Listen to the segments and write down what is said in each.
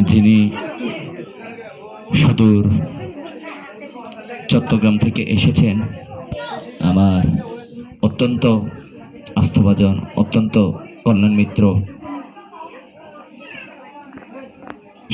যিনি সুদূর চট্টগ্রাম থেকে এসেছেন, আমার অত্যন্ত আস্থাভাজন, অত্যন্ত কল্যাণ মিত্র,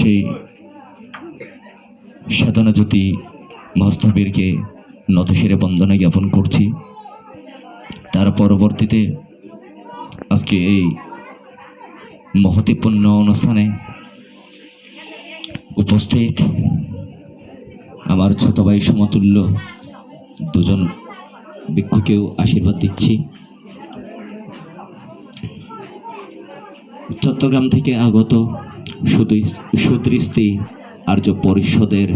সেই সাধনা জ্যোতি মহাস্তবীরকে নতশিরে বন্দনা জ্ঞাপন করছি। তার পরবর্তীতে আজকে এই মহতিপূর্ণ অনুষ্ঠানে উপস্থিত আমার ছোট ভাই সমতুল্য দুজন ভিক্ষুকেও আশীর্বাদ দিচ্ছি। চট্টগ্রাম থেকে আগত সুদৃষ্টি আর্য পরিষদের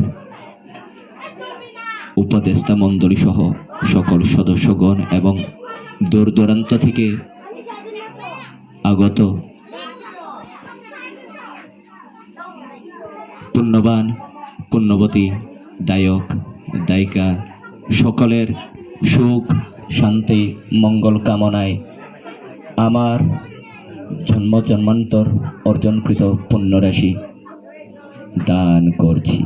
উপদেষ্টা মণ্ডলী সহ সকল সদস্যগণ এবং দূর দূরান্ত থেকে আগত পুণ্যবান পুণ্যবতী দায়ক দায়িকা সকলের সুখ শান্তি মঙ্গল কামনায় আমার জন্ম জন্মান্তর অর্জনকৃত পুণ্যরাশি দান করছি।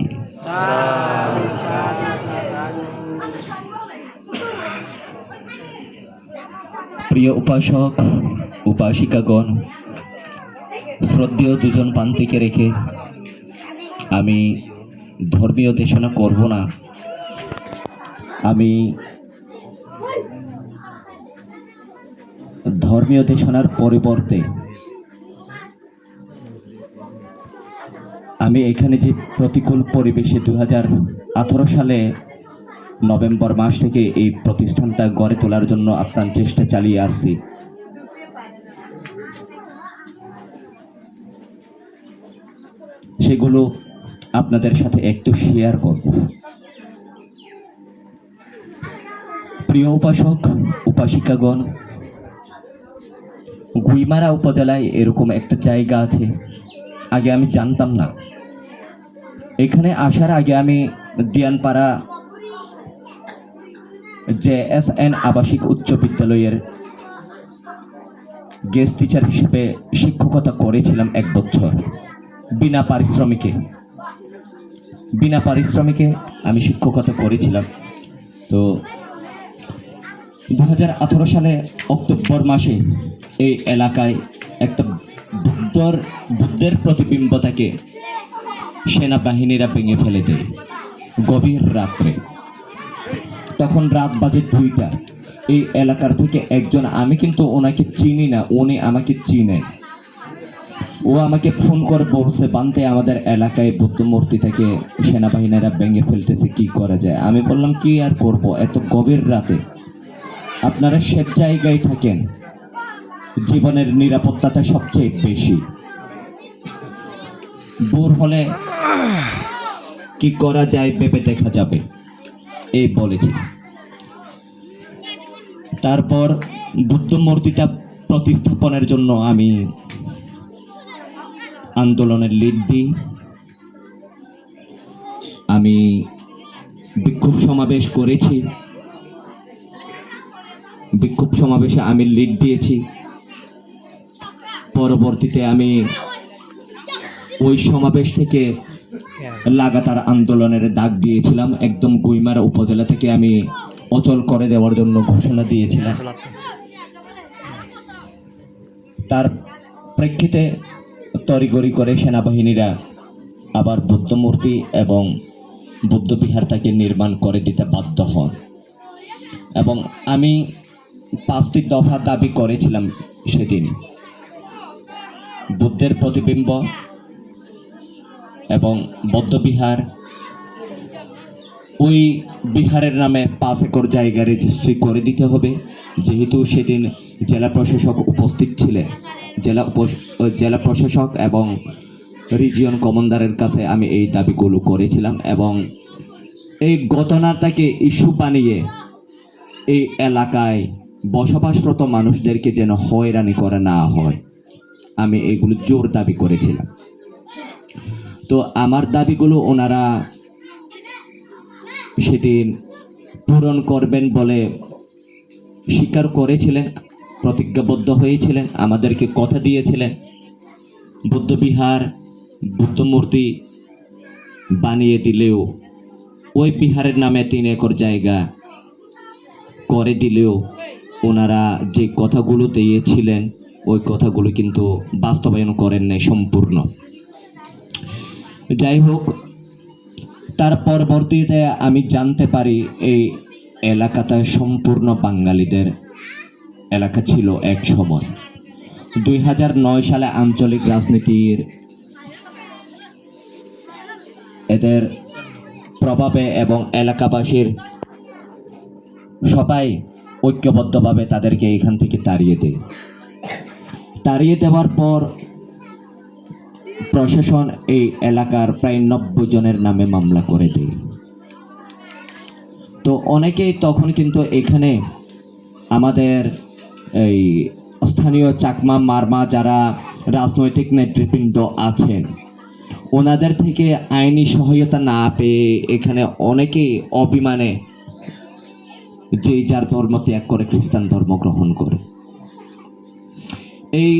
প্রিয় উপাসক উপাসিকাগণ, শ্রদ্ধেয় দুজন পান্তিকে রেখে আমি ধর্মীয় দেশনা করব না। আমি ধর্মীয় দেশনার পরিবর্তে আমি এখানে যে প্রতিকূল পরিবেশে 2018 সালে নভেম্বর মাস থেকে এই প্রতিষ্ঠানটা গড়ে তোলার জন্য আপ্রাণ চেষ্টা চালিয়ে আসছি। সেগুলো আপনাদের সাথে একটু শেয়ার করব। প্রিয় উপাসক উপাসিকাগণ, গুইমারা উপজেলায় এরকম একটা জায়গা আছে, আগে আমি জানতাম না। এখানে আসার আগে আমি দিয়ানপাড়া JSN আবাসিক উচ্চ বিদ্যালয়ের গেস্ট টিচার হিসেবে শিক্ষকতা করেছিলাম 1 বছর বিনা পারিশ্রমিকে আমি শিক্ষকতা করেছিলাম। তো 2018 সালে অক্টোবর মাসে এই এলাকায় একটা বুদ্ধের প্রতিবিম্বতাকে সেনাবাহিনীরা ভেঙে ফেলে দেয় গভীর রাত্রে। তখন রাত বাজে 2টা। এই এলাকার থেকে একজন, আমি কিন্তু ওনাকে চিনি না, উনি আমাকে চিনেন, ও আমাকে ফোন করে বলছে, বান্তে আমাদের এলাকায় বুদ্ধ মূর্তি থেকে সেনাবাহিনীরা ভেঙে ফেলতেছে, কি করা যায়? আমি বললাম, কি আর করব, এত গভীর রাতে আপনারা সব জায়গায় থাকেন, জীবনের নিরাপত্তাটা সবচেয়ে বেশি, ভোর হলে কি করা যায় ভেবে দেখা যাবে, এই বলেছি। তারপর বুদ্ধ মূর্তিটা প্রতিস্থাপনের জন্য আমি আন্দোলনের লিড দিই। আমি বিক্ষোভ সমাবেশ করেছি, বিক্ষোভ সমাবেশে আমি লিড দিয়েছি। পরবর্তীতে আমি ওই সমাবেশ থেকে লাগাতার আন্দোলনের ডাক দিয়েছিলাম। একদম গুইমারা উপজেলা থেকে আমি অচল করে দেওয়ার জন্য ঘোষণা দিয়েছিলাম। তার প্রেক্ষিতে তড়িঘড়ি করে সেনাবাহিনীরা আবার বুদ্ধ মূর্তি এবং বুদ্ধ বিহার তাকে নির্মাণ করে দিতে বাধ্য হন এবং আমি 5টি দফা দাবি করেছিলাম সেদিন। বুদ্ধের প্রতিবিম্ব এবং বৌদ্ধবিহার, ওই বিহারের নামে 5 একর জায়গা রেজিস্ট্রি করে দিতে হবে। যেহেতু সেদিন জেলা প্রশাসক উপস্থিত ছিলেন, জেলা প্রশাসক এবং রিজিয়ন কমান্ডারের কাছে আমি এই দাবিগুলো করেছিলাম এবং এই ঘটনাটাকে ইস্যু বানিয়ে এই এলাকায় বসবাসরত মানুষদেরকে যেন হয়রানি করা না হয়, আমি এগুলো জোর দাবি করেছিলাম। তো আমার দাবিগুলো ওনারা সেদিন পূরণ করবেন বলে স্বীকার করেছিলেন। প্রতিজ্ঞাবদ্ধ হয়েছিলেন, আমাদেরকে কথা দিয়েছিলেন বুদ্ধবিহার, বুদ্ধমূর্তি বানিয়ে দিলেও, ওই বিহারের নামে 3 একর জায়গা করে দিলেও ওনারা যে কথাগুলো দিয়েছিলেন ওই কথাগুলো কিন্তু বাস্তবায়ন করেন নাই সম্পূর্ণ। যাই হোক, তার পরবর্তীতে আমি জানতে পারি এই এলাকাটা সম্পূর্ণ বাঙালিদের এলাকা ছিল এক সময়। 2009 সালে আঞ্চলিক রাজনীতির এদের প্রভাবে এবং এলাকাবাসীর সবাই ঐক্যবদ্ধভাবে তাদেরকে এখান থেকে তাড়িয়ে দেয়। তাড়িয়ে দেওয়ার পর প্রশাসন এই এলাকার প্রায় 90 জনের নামে মামলা করে দেয়। তো অনেকেই তখন কিন্তু এখানে আমাদের এই স্থানীয় চাকমা মারমা যারা রাজনৈতিক নেতৃবৃন্দ আছেন ওনাদের থেকে আইনি সহায়তা না পেয়ে এখানে অনেকেই অভিমানে যে যার ধর্ম ত্যাগ করে খ্রিস্টান ধর্ম গ্রহণ করে। এই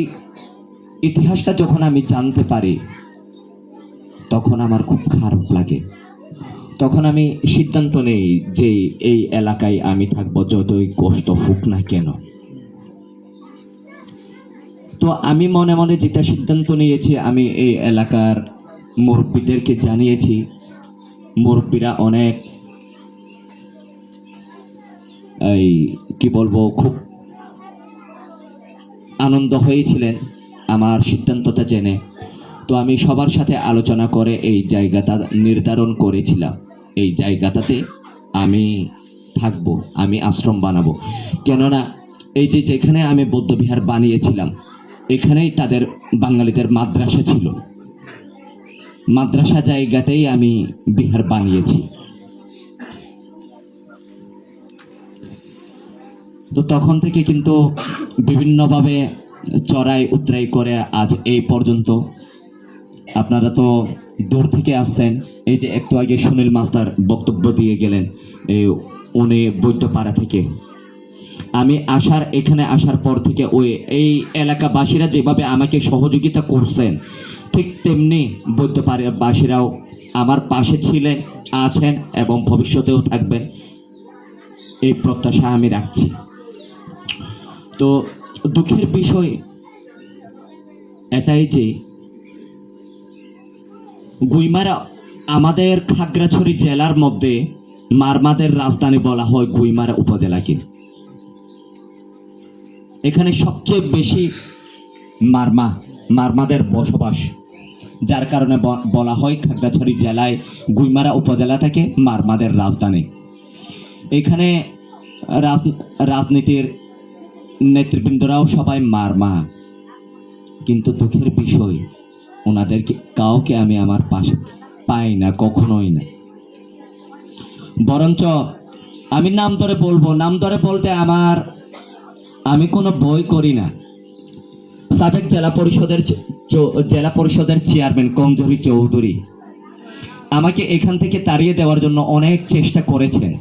ইতিহাসটা যখন আমি জানতে পারি তখন আমার খুব খারাপ লাগে। তখন আমি সিদ্ধান্ত নেই যে এই এলাকায় আমি থাকবো, যতই কষ্ট হোক না কেন। তো আমি মনে মনে যেটা সিদ্ধান্ত নিয়েছি, আমি এই এলাকার মুরব্বীদেরকে জানিয়েছি। মুরব্বীরা অনেক এই কি বলবো, খুব আনন্দ হয়েছিলেন আমার সিদ্ধান্তটা জেনে। তো আমি সবার সাথে আলোচনা করে এই জায়গাটা নির্ধারণ করেছিলাম, এই জায়গাটাতে আমি থাকবো, আমি আশ্রম বানাবো। কেননা এই যে যেখানে আমি বৌদ্ধবিহার বানিয়েছিলাম এখানেই তাদের বাঙালিদের মাদ্রাসা ছিল, মাদ্রাসা জায়গাতেই আমি বিহার বানিয়েছি। তো তখন থেকে কিন্তু বিভিন্নভাবে চড়াই উতরাই করে আজ এই পর্যন্ত। আপনারা তো দূর থেকে আসছেন, এই যে একটু আগে সুনীল মাস্টার বক্তব্য দিয়ে গেলেন উনি বৈদ্যপাড়া থেকে। আমি এখানে আসার পর থেকে এই এলাকাবাসীরা যেভাবে আমাকে সহযোগিতা করছেন ঠিক তেমনি বৈদ্যপাড়াবাসীরাও আমার পাশে ছিলেন, আছেন এবং ভবিষ্যতেও থাকবেন, এই প্রত্যাশা আমি রাখছি। তো দুঃখের বিষয় এটাই যে গুইমারা আমাদের খাগড়াছড়ি জেলার মধ্যে মারমাদের রাজধানী বলা হয় গুইমারা উপজেলাকে। এখানে সবচেয়ে বেশি মারমাদের বসবাস, যার কারণে বলা হয় খাগড়াছড়ি জেলায় গুইমারা উপজেলা থেকে মারমাদের রাজধানী। এখানে রাজনীতির নেতৃবৃন্দরাও সবাই মারমা, কিন্তু দুঃখের বিষয় ওনাদেরকে কাউকে আমি আমার পাশে পাই না, কখনোই না। বরঞ্চ আমি নাম ধরে বলবো, নাম ধরে বলতে আমি কোনো বই করি না। সাবেক জেলা পরিষদের চেয়ারম্যান কমজোরি চৌধুরী আমাকে এখান থেকে তাড়িয়ে দেওয়ার জন্য অনেক চেষ্টা করেছেন।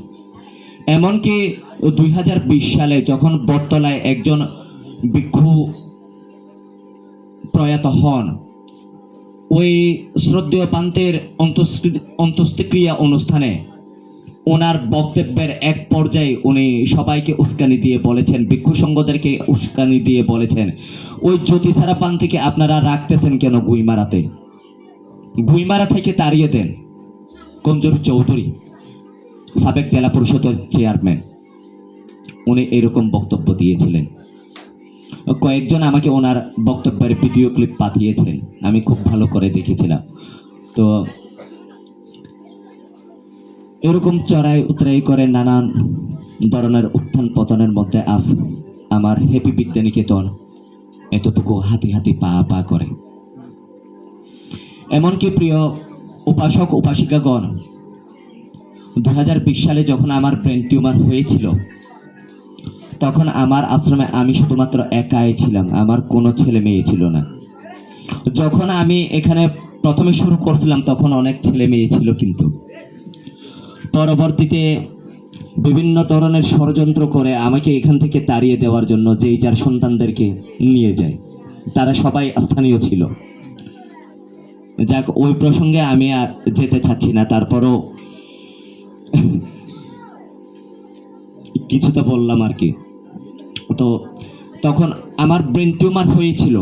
এমনকি 2020 সালে যখন বটতলায় একজন ভিক্ষু প্রয়াত হন, ওই শ্রদ্ধেয় পান্তের অন্ত্যেষ্টিক্রিয়া অনুষ্ঠানে ওনার বক্তব্যের এক পর্যায়ে উনি সবাইকে উস্কানি দিয়ে বলেছেন, ভিক্ষু সংঘদেরকে উস্কানি দিয়ে বলেছেন, ওই জ্যোতিসারা পান্তিকে আপনারা রাখতেছেন কেন গুইমারাতে, গুইমারা থেকে তাড়িয়ে দেন। কমজোরি চৌধুরী সাবেক জেলা পরিষদের চেয়ারম্যান উনি এরকম বক্তব্য দিয়েছিলেন। কয়েকজন আমাকে ওনার বক্তব্যের ভিডিও ক্লিপ পাঠিয়েছেন, আমি খুব ভালো করে দেখেছিলাম। তো এরকম চড়াই উতরাই করে নানান ধরনের উত্থান পতনের মধ্যে আজ আমার হ্যাপি বিদ্যানিকেতন এতটুকু হাতি হাতি পা পা করে। এমনকি প্রিয় উপাসক উপাসিকাগণ, 2020 সালে যখন আমার ব্রেন টিউমার হয়েছিল তখন আমার আশ্রমে আমি শুধুমাত্র একাই ছিলাম, আমার কোনো ছেলে মেয়ে ছিল না। যখন আমি এখানে প্রথমে শুরু করছিলাম তখন অনেক ছেলে মেয়ে ছিল, কিন্তু পরবর্তীতে বিভিন্ন ধরনের ষড়যন্ত্র করে আমাকে এখান থেকে তাড়িয়ে দেওয়ার জন্য যেই যার সন্তানদেরকে নিয়ে যায়। তারা সবাই স্থানীয় ছিল। যাক, ওই প্রসঙ্গে আমি আর যেতে চাচ্ছি না, তারপরও কিছুটা বললাম আর কি। তো তখন আমার ব্রেন টিউমার হয়েছিল।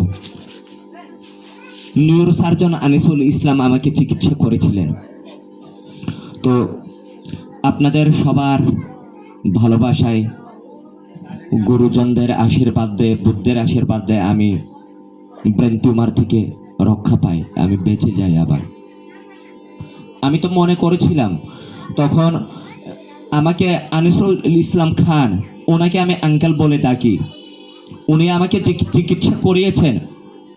নিউরো সার্জন আনিসুল ইসলাম আমাকে চিকিৎসা করেছিলেন। তো আপনাদের সবার ভালোবাসায়, গুরুজনদের আশীর্বাদে, বুদ্ধের আশীর্বাদে আমি ব্রেন টিউমার থেকে রক্ষা পাই, আমি বেঁচে যাই আবার। আমি তো মনে করেছিলাম তখন আমাকে আনিসুল ইসলাম খান, ওনাকে আমি আঙ্কেল বলে ডাকি, উনি আমাকে চিকিৎসা করিয়েছেন,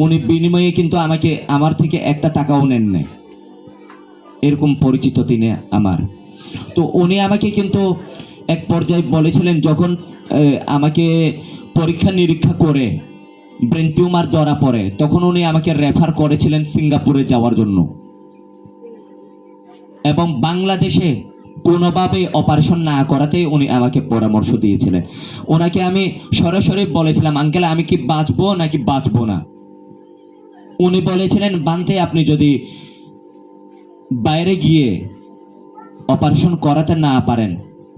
উনি বিনিময়ে কিন্তু আমাকে আমার থেকে একটা টাকাও নেন নাই, এরকম পরিচিত তিনি আমার। তো উনি আমাকে কিন্তু এক পর্যায়ে বলেছিলেন, যখন আমাকে পরীক্ষা নিরীক্ষা করে ব্রেন টিউমার ধরা পড়ে, তখন উনি আমাকে রেফার করেছিলেন সিঙ্গাপুরে যাওয়ার জন্য, এবং বাংলাদেশে কোনোভাবে অপারেশন না করাতেই উনি আমাকে পরামর্শ দিয়েছিলেন। ওনাকে আমি সরাসরি বলেছিলাম, আঙ্কেল আমি কি বাঁচবো নাকি বাঁচবো না? উনি বলেছিলেন, বানতে আপনি যদি বাইরে গিয়ে অপারেশন করাতে না পারেন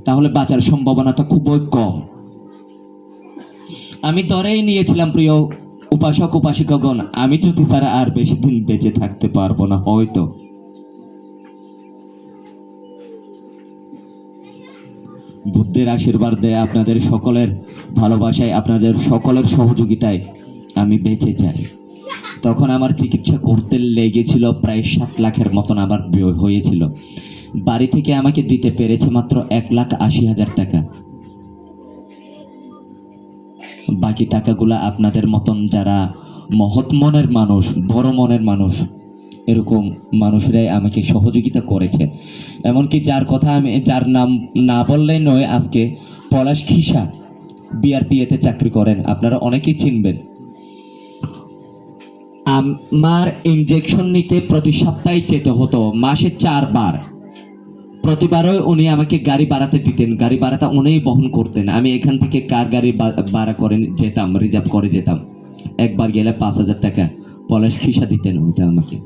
তাহলে বাঁচার সম্ভাবনাটা খুবই কম। আমি ধরেই নিয়েছিলাম, প্রিয় উপাসক উপাসিকাগণ, আমি যদি ছাড়া আর বেশি দিন বেঁচে থাকতে পারবো না হয়তো। বুদ্ধের আশীর্বাদে, আপনাদের সকলের ভালোবাসায়, আপনাদের সকলের সহযোগিতায় আমি বেঁচে যাই। তখন আমার চিকিৎসা করতে লেগেছিল প্রায় 7 লাখের মতন আমার ব্যয় হয়েছিল। বাড়ি থেকে আমাকে দিতে পেরেছে মাত্র 1,80,000 টাকা। বাকি টাকাগুলা আপনাদের মতন যারা মহৎ মনের মানুষ, বড় মনের মানুষ, এরকম মানুষরাই আমাকে সহযোগিতা করেছে। এমনকি যার কথা আমি, যার নাম না বললেই নয়, আজকে পলাশ খিসা বিআরপিএতে চাকরি করেন, আপনারা অনেকেই চিনবেন। আমার ইনজেকশন নিতে প্রতি সপ্তাহে যেতে হতো, মাসে 4 বার। প্রতিবারই উনি আমাকে গাড়ি ভাড়াতে দিতেন, গাড়ি ভাড়াটা উনিই বহন করতেন। আমি এখান থেকে কার গাড়ি ভাড়া করে যেতাম, রিজার্ভ করে যেতাম। একবার গেলে 5,000 টাকা পলাশ খিসা দিতেন ওইটা আমাকে।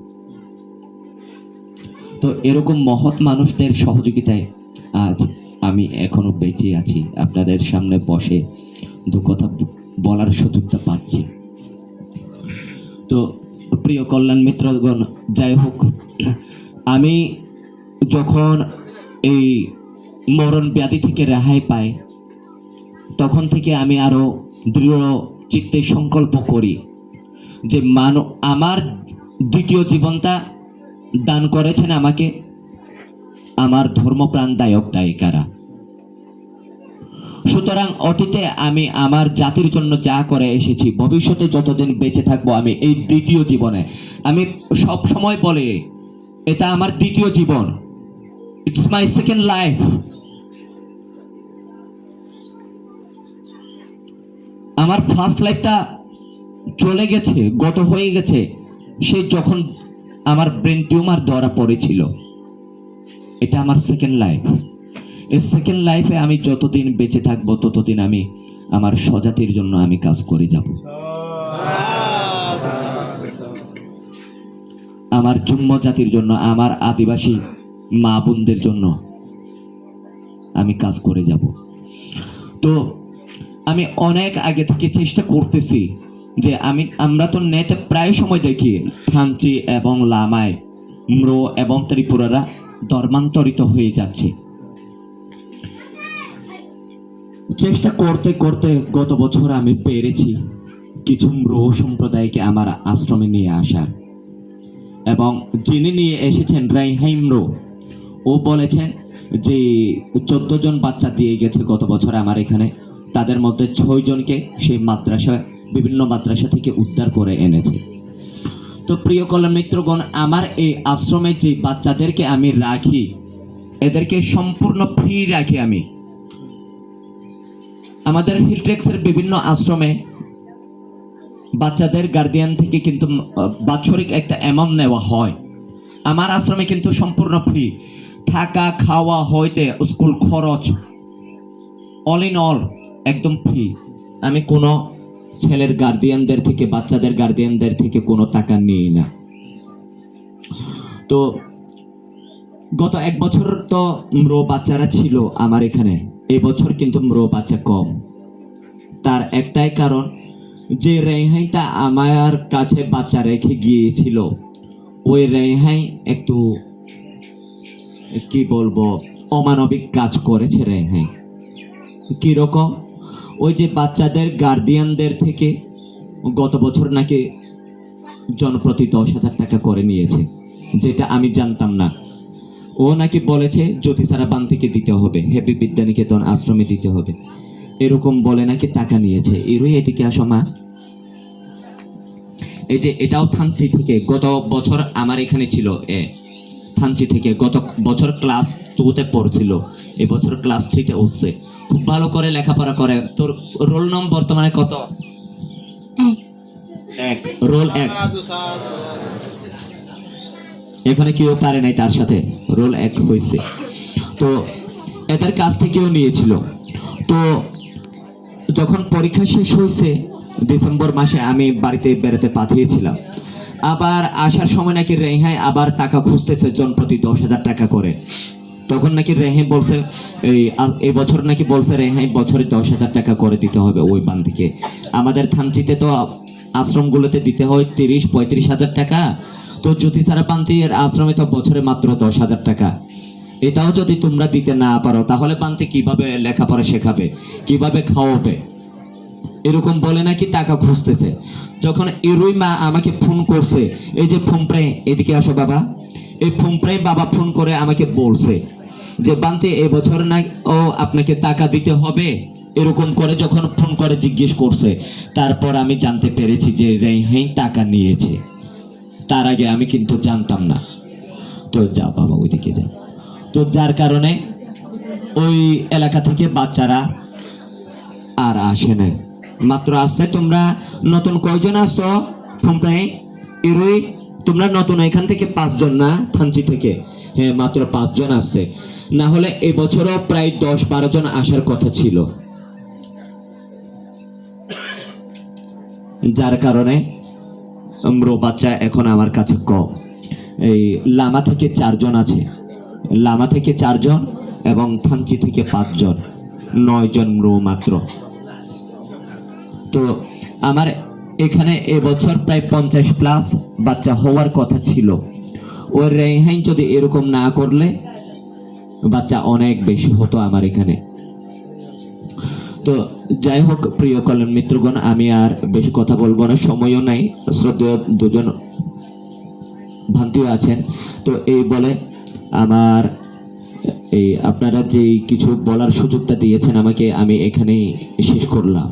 তো এরকম মহৎ মানুষদের সহযোগিতায় আজ আমি এখনো বেঁচে আছি, আপনাদের সামনে বসে দু কথা বলার সুযোগটা পাচ্ছি। তো প্রিয় কল্যাণ মিত্রগণ, যাই হোক, আমি যখন এই মরণ ব্যাধি থেকে রেহাই পাই, তখন থেকে আমি আরো দৃঢ় চিত্তে সংকল্প করি যে আমার দ্বিতীয় জীবনটা দান করেছেন আমাকে আমার ধর্মপ্রাণ দায়ক দায়িকারা। সুতরাং অতীতে আমি আমার জাতির জন্য যা করে এসেছি, ভবিষ্যতে যতদিন বেঁচে থাকবো, আমি এই দ্বিতীয় জীবনে, আমি সব সময় বলি এটা আমার দ্বিতীয় জীবন, ইটস মাই সেকেন্ড লাইফ। আমার ফার্স্ট লাইফটা চলে গেছে, গত হয়ে গেছে, সে যখন আমার ব্রেন টিউমার ধরা পড়েছিল। এটা আমার সেকেন্ড লাইফ। এই সেকেন্ড লাইফে আমি যতদিন বেঁচে থাকবো ততদিন আমি আমার স্বজাতির জন্য আমি কাজ করে যাব। আমার জন্ম জাতির জন্য, আমার আদিবাসী মা বোনদের জন্য আমি কাজ করে যাব। তো আমি অনেক আগে থেকে চেষ্টা করতেছি যে আমরা তো নেটে প্রায় সময় দেখি থানচি এবং লামায় ম্রো এবং ত্রিপুরারা ধর্মান্তরিত হয়ে যাচ্ছে। চেষ্টা করতে করতে গত বছর আমি পেরেছি কিছু ম্রো সম্প্রদায়কে আমার আশ্রমে নিয়ে আসার, এবং যিনি নিয়ে এসেছেন রাইহাইম ম্রো, ও বলেছেন যে 14 জন বাচ্চা দিয়ে গেছে গত বছর আমার এখানে, তাদের মধ্যে 6 জনকে সেই বিভিন্ন মাদ্রাসা থেকে উদ্ধার করে এনেছে। তো প্রিয় কল্যাণ মিত্রগণ, আমার এই আশ্রমে যে বাচ্চাদেরকে আমি রাখি, এদেরকে সম্পূর্ণ ফ্রি রাখি আমি। আমাদের হিলট্রেক্সের বিভিন্ন আশ্রমে বাচ্চাদের গার্ডিয়ান থেকে কিন্তু বাৎসরিক একটা অ্যামাউন্ট নেওয়া হয়। আমার আশ্রমে কিন্তু সম্পূর্ণ ফ্রি, থাকা খাওয়া হইতে স্কুল খরচ অল ইন অল একদম ফ্রি। আমি কোনো ছেলের গার্ডিয়ানদের থেকে, বাচ্চাদের গার্ডিয়ানদের থেকে কোনো টাকা নিই না। তো গত 1 বছর তো মৃ বাচ্চারা ছিল আমার এখানে, এবছর কিন্তু মৃ বাচ্চা কম। তার একটাই কারণ, যে রেহাইটা আমার কাছে বাচ্চা রেখে গিয়েছিল, ওই রেহাই একটু কি বলবো, অমানবিক কাজ করেছে রেহাই। কিরকম? ওই যে বাচ্চাদের গার্ডিয়ানদের থেকে গত বছর নাকি জনপ্রতি 10,000 টাকা করে নিয়েছে, যেটা আমি জানতাম না। ও নাকি বলেছে জ্যোতিসারা বান থেকে দিতে হবে, হ্যাপি বিদ্যানিকেতন আশ্রমে দিতে হবে, এরকম বলে নাকি টাকা নিয়েছে। এরই এদিকে আসো মা। এই যে এটাও থানচি থেকে, গত বছর আমার এখানে ছিল থানচি থেকে, গত বছর ক্লাস 2-তে পড়ছিল, এবছর ক্লাস 3-তে উঠছে। খুব ভালো করে লেখাপড়া করে। তোর রোল নম্বর বর্তমানে কত? 1 রোল 1। এখানে কেউ পারে নাই তার সাথে, রোল 1 হয়েছে। তো এদের কাছ থেকেও নিয়েছিল। তো যখন পরীক্ষা শেষ হয়েছে ডিসেম্বর মাসে, আমি বাড়িতে বেড়াতে পাঠিয়েছিলাম। আবার আসার সময় নাকি রেহাই আবার টাকা খুঁজতেছে, জনপ্রতি 10,000 টাকা করে। তখন নাকি রেহাই বলছে এই বছর নাকি বলছে রেহাই বছরে 10,000 টাকা করে দিতে হবে ওই বান থেকে। আমাদের থানচিতে তো আশ্রমগুলোতে দিতে হয় 30-35,000 টাকা। তো জ্যোতিসারা পান্তির আশ্রমে তো বছরে মাত্র 10,000 টাকা। এটাও যদি তোমরা দিতে না পারো, তাহলে পান্তি কিভাবে লেখাপড়া শেখাবে, কিভাবে খাওয়াবে? এরকম বলে নাকি টাকা খুঁজতেছে। যখন এরই মা আমাকে ফোন করছে, এই যে ফোনপ্রে, এদিকে আসো বাবা, এই ফোনপ্রে বাবা ফোন করে আমাকে বলছে যে বান্তি এবছর না ও আপনাকে টাকা দিতে হবে, এরকম করে যখন ফোন করে জিজ্ঞেস করছে, তারপর আমি জানতে পেরেছি যে রেহাই টাকা নিয়েছে। তার আগে আমি কিন্তু জানতাম না। তো যা বাবা ওইদিকে যা। তো যার কারণে ওই এলাকা থেকে বাচ্চারা আর আসে নাই, মাত্র আসছে। তোমরা নতুন কয়জন আসছো? ফোনপ্রায় এরই তোমরা নতুন, এখান থেকে 5 জন না, থানচি থেকে? হ্যাঁ, মাত্র 5 জন আসছে। না হলে এবছরও প্রায় 10-12 জন আসার কথা ছিল। যার কারণে মৃ বাচ্চা এখন আমার কাছে কম। এই লামা থেকে 4 জন আছে, লামা থেকে 4 জন এবং থানচি থেকে 5 জন, 9 জন মৃ মাত্র। তো আমার এখানে এবছর প্রায় 50+ বাচ্চা হওয়ার কথা ছিল। ওই রেহাই যদি এরকম না করলে বাচ্চা অনেক বেশি হতো আমার এখানে। তো যাই হোক প্রিয় কল্যাণ মিত্রগণ, আমি আর বেশি কথা বলবো না, সময়ও নাই। শ্রদ্ধেয় 2 জন ভান্তিও আছেন। তো এই বলে আমার আপনারা যে কিছু বলার সুযোগটা দিয়েছেন আমাকে, আমি এখানেই শেষ করলাম।